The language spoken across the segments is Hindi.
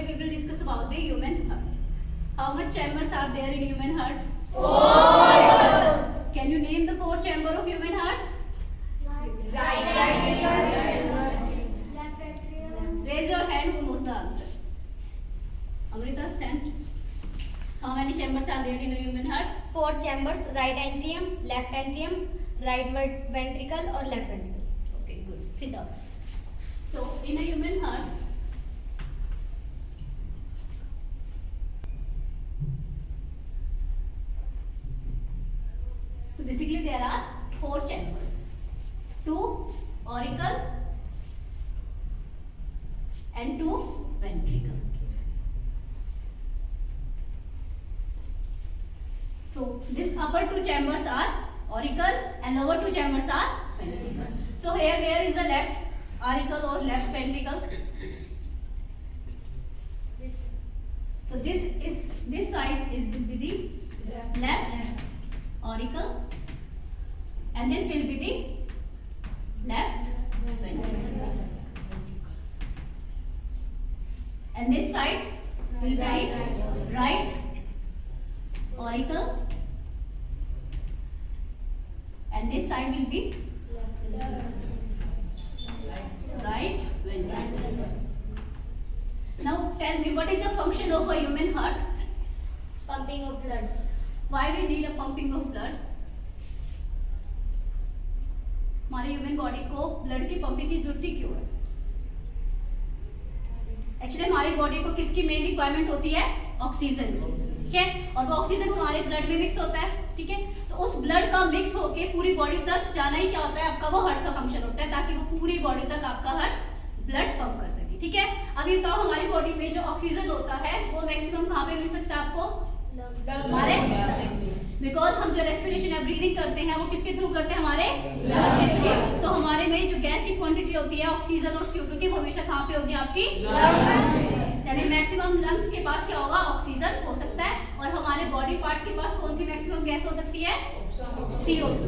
we will discuss about the human heart. How much chambers are there in human heart? 4. Can you name the 4 chambers of human heart? Right ventricle, left atrium. Raise your hand who knows the answer. Amrita, stand. How many chambers are there in a human heart? 4 chambers, right atrium, left atrium, right ventricle or left ventricle. Okay, good. Sit down. So, in a human heart, so basically there are 4 chambers. 2 auricle and 2 ventricle. So these upper 2 chambers are auricle and lower 2 chambers are ventricle. So here where is the left auricle or left ventricle? So this side is will be the left auricle and this will be the left ventricle. And this side will be right auricle and this side will be right ventricle. Now tell me, what is the function of a human heart? Pumping of blood. Why we need a pumping of blood? हमारे ह्यूमन बॉडी को ब्लड की पंपिंग की जरूरत क्यों है? एक्चुअली हमारी बॉडी को किसकी मेन रिक्वायरमेंट होती है? ऑक्सीजन, ठीक है? और वो ऑक्सीजन हमारे ब्लड में मिक्स होता है, ठीक है? तो उस ब्लड का मिक्स होके पूरी बॉडी तक जाना ही क्या होता है? आपका वो हार्ट का फंक्शन होता है, ताकि वो पूरी बॉडी तक आपका हार्ट ब्लड पंप कर सके, ठीक है? अभी बताओ, हमारी बॉडी में जो ऑक्सीजन होता है वो मैक्सिमम कहाँ पे मिल सकता है आपको? हमारे, बिकॉज हम जो रेस्पिरेशन या ब्रीदिंग करते हैं वो किसके थ्रू करते हैं? हमारे लंग्स के थ्रू। तो हमारे में जो गैस की क्वांटिटी होती है ऑक्सीजन और CO2 की, वो हमेशा कहाँ पे होगी? आपकी लंग्स। यानी मैक्सिमम लंग्स के पास क्या होगा? ऑक्सीजन हो सकता है। और हमारे बॉडी पार्ट्स के पास कौन सी मैक्सिमम गैस हो सकती है? CO2,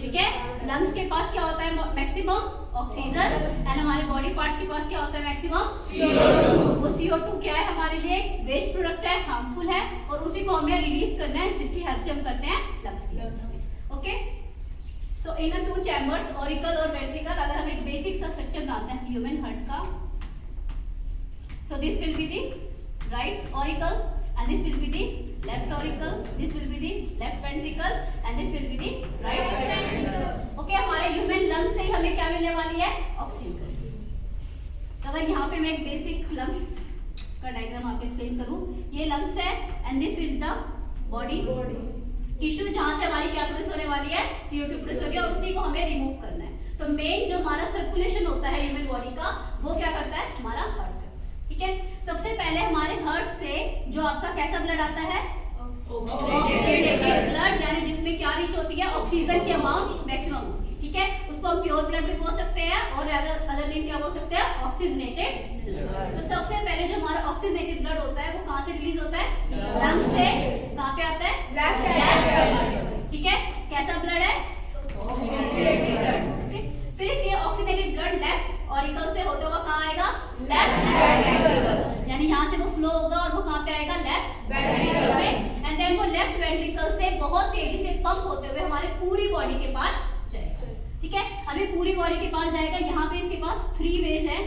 ठीक है? लंग्स के पास क्या होता है? Maximum oxygen. एंड हमारे बॉडी पार्ट्स के पास क्या होता है? Maximum CO2। वो CO2 क्या है? हमारे लिए वेस्ट प्रोडक्ट है, हार्मफुल है, और उसी को हमें रिलीज करना है, जिसकी हेल्प से हम करते हैं लंग्स की। ओके, सो इन 2 चैम्बर्स ऑरिकल और वेंट्रिकल, अगर हम एक बेसिक सा स्ट्रक्चर बनाते हैं ह्यूमन हार्ट का, so this will be the right auricle and this will be the left auricle, this will be the left ventricle and this will be the right ventricle. Okay, हमारे ह्यूमन लंग्स से हमें क्या मिलने वाली है? ऑक्सीजन। तो अगर यहाँ पे मैं एक बेसिक लंग्स का डायग्राम आपको एक्सप्लेन करूँ, ये लंग्स है and this is the body tissue, जहाँ से हमारी क्या प्रोड्यूस होने वाली है? CO2 प्रोड्यूस होगी, और उसी को हमें रिमूव करना है। तो मेन जो हमारा सर्कुलेशन होता है ह्यूमन बॉडी का, वो क्या करता है? हमारा हार्ट, ठीक है? सबसे पहले हमारे हार्ट से जो आपका कैसा ब्लड आता है? ऑक्सीडेटेड ब्लड, यानी जिसमें क्या रीच होती है? ऑक्सीजन की अमाउंट मैक्सिमम होगी, ठीक है? उसको हम प्योर ब्लड भी बोल सकते हैं, और अदर नेम क्या बोल सकते हैं? Oxygenated blood. तो सबसे पहले जो हमारा ऑक्सीजनेटेड ब्लड होता है वो कहाँ से रिलीज होता है? लंग से। कहाँ पे आता है? लेफ्ट, ठीक है? कैसा ब्लड है? Oxygenated blood. फिर ये ऑक्सीजनेटेड ब्लड लेफ्ट ऑरिकल से होते हुए कहाँ आएगा? लेफ्ट वेंट्रिकल, यानी यहाँ से वो फ्लो होगा और वो कहाँ पे आएगा? लेफ्ट वेंट्रिकल पे। एंड देन वो लेफ्ट वेंट्रिकल से बहुत तेजी से पंप होते हुए हमारे पूरी बॉडी के पास जाएगा, ठीक है? अभी पूरी बॉडी के पास जाएगा। यहाँ पे इसके पास 3 वेज है।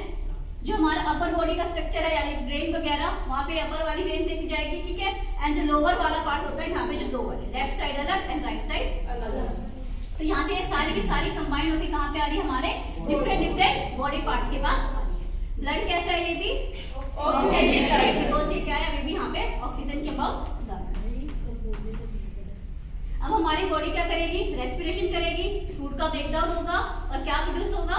जो हमारा अपर बॉडी का स्ट्रक्चर है, यानी ब्रेन वगैरह, वहाँ पे अपर वाली वेन देखी जाएगी, ठीक है? एंड जो लोअर वाला पार्ट होता है, यहाँ पे जो 2 वाले, लेफ्ट साइड अलग एंड राइट साइड अलग। तो यहाँ से ये सारी की सारी कंबाइंड होकर कहाँ पे आ रही है? हमारे डिफरेंट बॉडी पार्ट्स के पास आ रही है। ब्लड कैसा है? ये भी ऑक्सीजन, बिकॉज़ ये क्या है? अभी भी यहाँ पे ऑक्सीजन की अमाउंट ज्यादा है। अब हमारी बॉडी क्या करेगी? रेस्पिरेशन करेगी, फूड का ब्रेकडाउन होगा और क्या प्रोड्यूस होगा?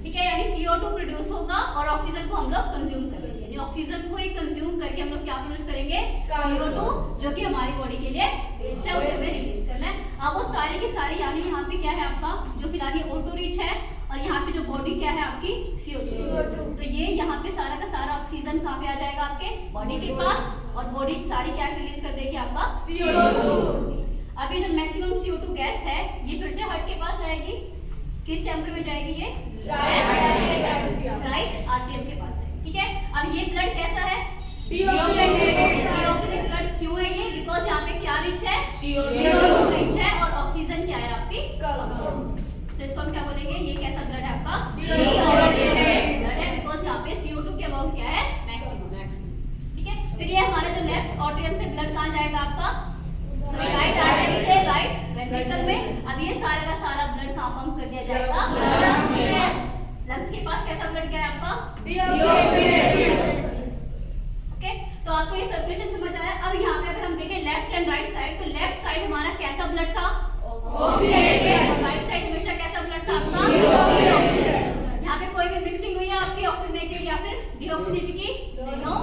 ठीक है, यानी CO2 प्रोड्यूस होगा और ऑक्सीजन को हम लोग कंज्यूम करेंगे, यानी ऑक्सीजन को ही कंज्यूम करके हम लोग क्या प्रोड्यूस करेंगे? CO2, जो कि हमारी बॉडी के लिए वेस्ट है, उसे हमें रिलीज करना है। अब वो सारी की सारी, यानी यहाँ पे क्या है आपका? जो फिलहाल ये O2 रिच है, और यहाँ पे जो बॉडी क्या है आपकी? CO2। तो ये यहाँ पे सारा का सारा ऑक्सीजन कहाँ पे आ जाएगा? आपके बॉडी के पास, और बॉडी सारी क्या रिलीज कर देगी? आपका CO2। अभी जो मैक्सिमम CO2 गैस है, ये फिर से हार्ट के पास जाएगी। किस चैम्बर में जाएगी? ये राइट आर्टरियम के पास है, ठीक है? अब ये ब्लड कैसा है? डीऑक्सीनेटेड। डीऑक्सीनेटेड ब्लड क्यों है ये? बिकॉज यहाँ पे क्या रिच है? CO2 CO2 रिच है और ऑक्सीजन क्या है आपकी? कम। तो इसको हम क्या बोलेंगे? ये कैसा ब्लड है आपका? Deoxygenated ब्लड है बिकॉज यहाँ पे CO2 के अमाउंट क्या है? मैक्सिमम। ठीक है, फिर ये हमारा जो लेफ्ट ऑर्ट्रियम से ब्लड कहाँ जाएगा आपका? राइट आर्टरी से राइट वेंट्रिकल में। अब ये सारा का सारा ब्लड कहाँ पंप कर दिया जाएगा? लंग्स के पास कैसा ब्लड क्या है आपका? डीऑक्सीनेटेड। ओके, तो आपको ये सर्कुलेशन समझ आया। अब यहाँ पे अगर हम देखें लेफ्ट एंड राइट साइड, तो लेफ्ट साइड हमारा कैसा ब्लड था? ऑक्सीनेटेड। राइट साइड हमेशा कैसा ब्लड था आपका? Deoxygenated। यहाँ पे कोई भी मिक्सिंग हुई है आपकी ऑक्सीजनेटेड या फिर डीऑक्सीनेटेड की? नो।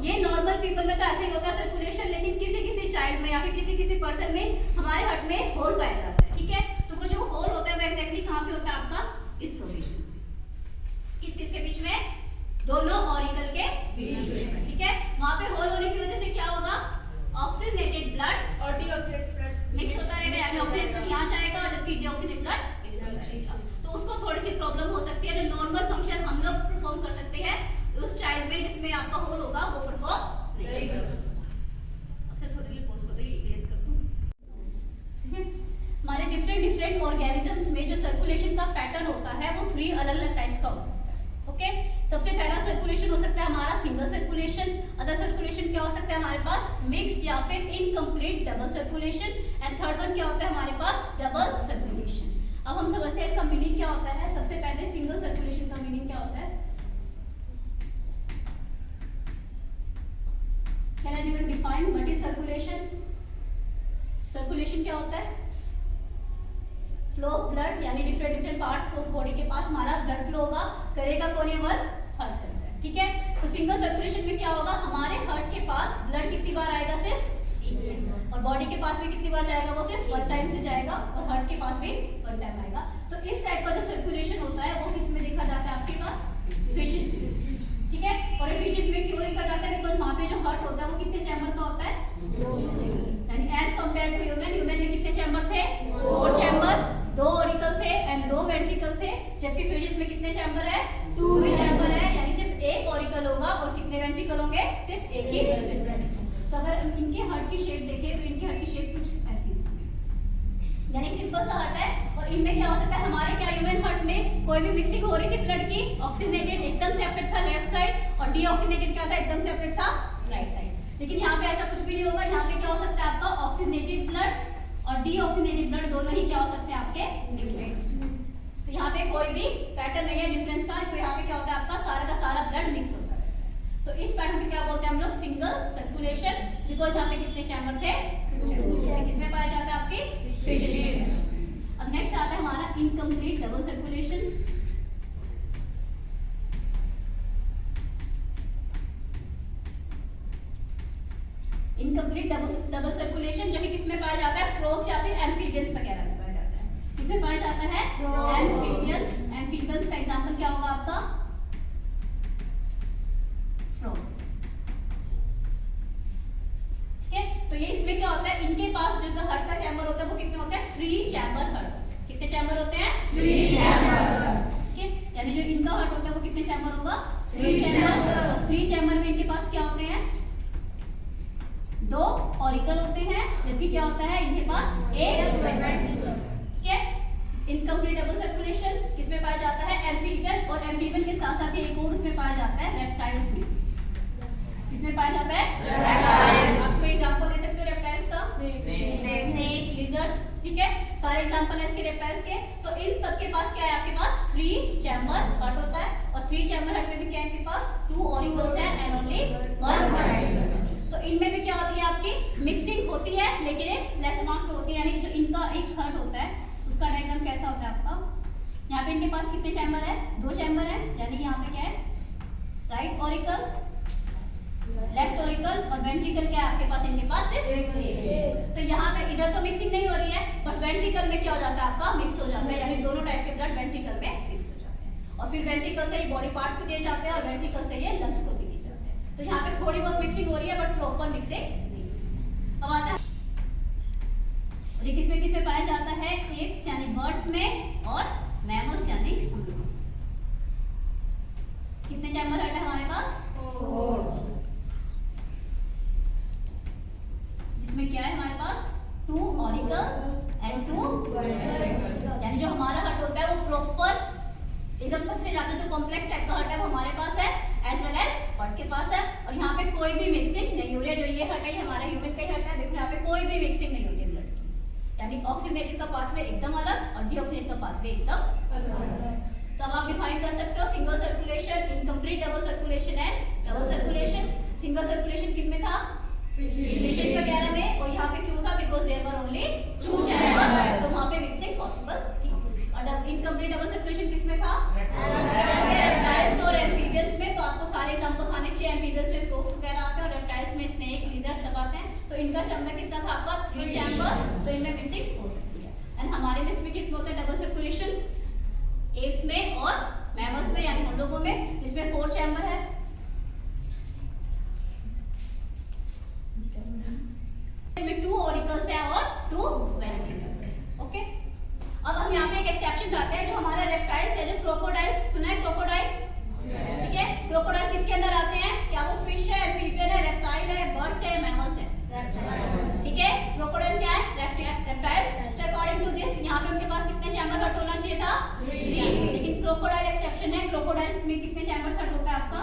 ये नॉर्मल पीपल में तो ऐसे ही होता है सर्कुलेशन, लेकिन किसी किसी चाइल्ड में या फिर किसी किसी पर्सन में हमारे हार्ट में होल पाया जाता है। ठीक है, तो वो जो होल होता है वो एक्जेक्टली कहाँ पे होता है आपका? इस लोकेशन में। किस किस के बीच में? दोनों ऑरिकल के बीच में। ठीक है, वहाँ पे होल होने की वजह से क्या होगा? ऑक्सीजनेटेड ब्लड और डीऑक्सीनेटेड ब्लड मिक्स होता रहेगा, यानी ऑक्सीजनेटेड ब्लड यहाँ जाएगा और जबकि डीऑक्सीनेटेड ब्लड इस तरफ जाएगा। तो उसको थोड़ी सी प्रॉब्लम हो सकती है। जो नॉर्मल फंक्शन हम लोग परफॉर्म कर सकते हैं उस चाइल्ड में जिसमें आपका होल होगा वो परफॉर्म नहीं कर सकता। अब से थोड़ी देर पॉज कर दो, ये इरेज कर दूं। ठीक है, हमारे डिफरेंट ऑर्गेनिजम्स में जो सर्कुलेशन का पैटर्न होता है वो 3 अलग-अलग टाइप्स का हो सकता है। ओके, सबसे पहला सर्कुलेशन हो सकता है हमारा सिंगल सर्कुलेशन। अदर सर्कुलेशन क्या हो सकता है हमारे पास? मिक्स्ड या फिर incomplete double circulation. And third one क्या होता है हमारे पास? Double circulation. अब हम समझते हैं इसका मीनिंग क्या होता है। सबसे पहले सिंगल सर्कुलेशन का मीनिंग क्या होता है? Can anyone define what is circulation? Circulation क्या होता है? फ्लो ऑफ ब्लड, यानी डिफरेंट पार्ट्स ऑफ बॉडी के पास हमारा ब्लड फ्लो होगा। करेगा कौन ये वर्क? हार्ट करता है। ठीक है, तो सिंगल सर्कुलेशन में क्या होगा? हमारे हार्ट के पास ब्लड कितनी बार आएगा? सिर्फ एक बार। और बॉडी के पास भी कितनी बार जाएगा? वो सिर्फ 1 टाइम से जाएगा। और हार्ट के पास भी 1 टाइम आएगा। तो इस टाइप का जो सर्कुलेशन होता है वो किस में देखा जाता है आपके पास? फिशेस में। ठीक है, और फिशेस में क्यों देखा जाता है? बिकॉज वहाँ पे जो हार्ट होता है वो कितने चैम्बर का होता है? यानी एज कंपेयर टू ह्यूमन में कितने चैम्बर थे? 4 चैम्बर, 2 ऑरिकल थे एंड 2 वेंट्रिकल थे। जबकि फिशेस में कितने चैम्बर है? 2 चैम्बर है, यानी सिर्फ एक ऑरिकल होगा और कितने वेंट्रिकल होंगे? सिर्फ एक ही वेंट्रिकल। तो अगर इनके हार्ट की शेप देखें तो इनके हार्ट की शेप कुछ ऐसी होती है, यानी सिंपल सा हार्ट है। और इनमें क्या हो सकता है? हमारे क्या ह्यूमन हार्ट में कोई भी मिक्सिंग हो रही थी ब्लड की, ऑक्सीजनेटेड एकदम सेपरेट था लेफ्ट साइड और डीऑक्सीजनेटेड क्या था? एकदम सेपरेट था राइट साइड। लेकिन यहाँ पे ऐसा कुछ भी नहीं होगा। यहाँ पे क्या हो सकता है आपका? ऑक्सीजनेटेड ब्लड और डीऑक्सीजनेटेड ब्लड दोनों ही क्या हो सकते हैं आपके? मिक्स। तो यहाँ पे कोई भी पैटर्न नहीं है डिफरेंस का। तो यहाँ पे क्या होता है? आपका सारा का सारा ब्लड मिक्स होता है। तो इस पैटर्न में क्या बोलते हैं हम लोग? Single circulation. बिकॉज यहाँ पे कितने चैम्बर थे? 2। किसमें पाया जाता है? आपके फिशेस। अब नेक्स्ट आता है हमारा incomplete double circulation. Incomplete double circulation जो कि किसमें पाया जाता है? फ्रॉग्स या फिर एम्फीबियंस वगैरह में पाया जाता है। किसमें पाया जाता है? एम्फीबियंस। एम्फीबियंस का एग्जांपल क्या होगा आपका? फ्रॉग्स। ठीक है, तो ये इसमें क्या होता है? इनके पास जो हार्ट का चैम्बर होता है वो कितने होते हैं? 3 चैम्बर हार्ट। कितने चैम्बर होते हैं? 3 चैम्बर। ठीक है, यानी जो इनका हार्ट होता है वो कितने चैम्बर होगा? 3 चैम्बर। 3 चैम्बर में इनके पास क्या होते हैं? 2 ऑरिकल होते हैं, जबकि क्या होता है? इनके पास एक वेंट्रिकल। ठीक है, इनकम्प्लीट डबल सर्कुलेशन किसमें पाया जाता है? एम्फीबियन। और एम्फीबियन के साथ साथ एक और उसमें पाया जाता है रेप्टाइल्स में। किसमें पाया जाता है? रेप्टाइल्स। आप कोई एग्जांपल दे सकते हो रेप्टाइल्स का? Snake, lizard. ठीक है, सारे एग्जांपल है इसके रेप्टाइल्स के। तो इन सब के पास क्या है? आपके पास 3 चैम्बर हार्ट होता है। और 3 चैम्बर हार्ट में भी क्या है? इनके पास 2 ऑरिकल्स हैं एंड ओनली 1 वेंट्रिकल। तो इनमें भी क्या होती है? आपकी मिक्सिंग होती है, लेकिन एक लेस अमाउंट में होती है। यानी जो इनका एक हार्ट होता है उसका डायग्राम कैसा होता है आपका? यहाँ पे इनके पास कितने चैम्बर है? 2 चैम्बर है, यानी यहाँ पे क्या है? राइट ऑरिकल, लेफ्ट ऑरिकल और वेंट्रिकल क्या है आपके पास? इनके पास सिर्फ एक। तो यहाँ पे इधर तो मिक्सिंग नहीं हो रही है, बट वेंट्रिकल में क्या हो जाता है? आपका मिक्स हो जाता है, यानी दोनों टाइप के ब्लड वेंट्रिकल में मिक्स हो जाते हैं। और फिर वेंट्रिकल से ये बॉडी पार्ट्स को दिए जाते हैं और वेंट्रिकल से ये लंग्स को भी दिए जाते हैं। तो यहाँ पे थोड़ी बहुत मिक्सिंग हो रही है बट प्रॉपर मिक्सिंग नहीं। अब आता है ये किसमें पाया जाता है? एप्स यानी बर्ड्स में और मैमल्स यानी हम लोग। कितने चैम्बर हार्ट है हमारे पास? कॉम्प्लेक्स टाइप का हर्ट है वो हमारे पास है, एज वेल एज बर्ड्स के पास है। और यहाँ पे कोई भी मिक्सिंग नहीं हो रही है। जो ये हर्ट है ये हमारा ह्यूमन का ही हर्ट है। देखो यहाँ पे कोई भी मिक्सिंग नहीं होती है ब्लड की, यानी ऑक्सीजनेटेड का पाथवे एकदम अलग और डीऑक्सीजनेटेड का पाथवे एकदम। तो अब आप डिफाइन कर सकते हो single circulation, incomplete double circulation and double circulation. Single circulation किन में था? फिशेस वगैरह में। और यहाँ पे क्यों था? Because there were only 2 chambers, तो वहाँ पे मिक्सिंग पॉसिबल थी। और इनकम्प्लीट डबल सर्कुलेशन किस में था? रेप्टाइल्स और एम्फीबियंस में। तो आपको सारे एग्जांपल्स आने चाहिए। एम्फीबियंस में फ्रॉग्स वगैरह आते हैं और रेप्टाइल्स में स्नेक, लिजर्ड सब आते हैं। तो इनका चैम्बर कितना था आपका? 3 चैम्बर, तो इनमें मिक्सिंग हो सकती है। एंड हमारे में इसमें कितना होता है डबल सर्कुलेशन? एप्स में और मैमल्स में, यानी हम लोगों में, इसमें 4 चैम्बर है। इसमें 2 ऑरिकल्स है और 2 वेंट्रिकल्स है। ओके, अब हम यहाँ पे एक एक्सेप्शन लाते हैं। जो हमारा रेप्टाइल्स है, जो क्रोकोडाइल्स, सुना है क्रोकोडाइल? ठीक है, क्रोकोडाइल किसके अंदर आते हैं? क्या वो फिश है, एम्फीबियन है, रेप्टाइल है, बर्ड्स है, मैमल्स है? ठीक है, क्रोकोडाइल क्या है? रेप्टाइल्स। तो अकॉर्डिंग टू दिस यहाँ पे उनके पास कितने चैम्बर हट होना चाहिए था? 3। लेकिन क्रोकोडाइल एक्सेप्शन है। क्रोकोडाइल में कितने चैम्बर हट होता है आपका?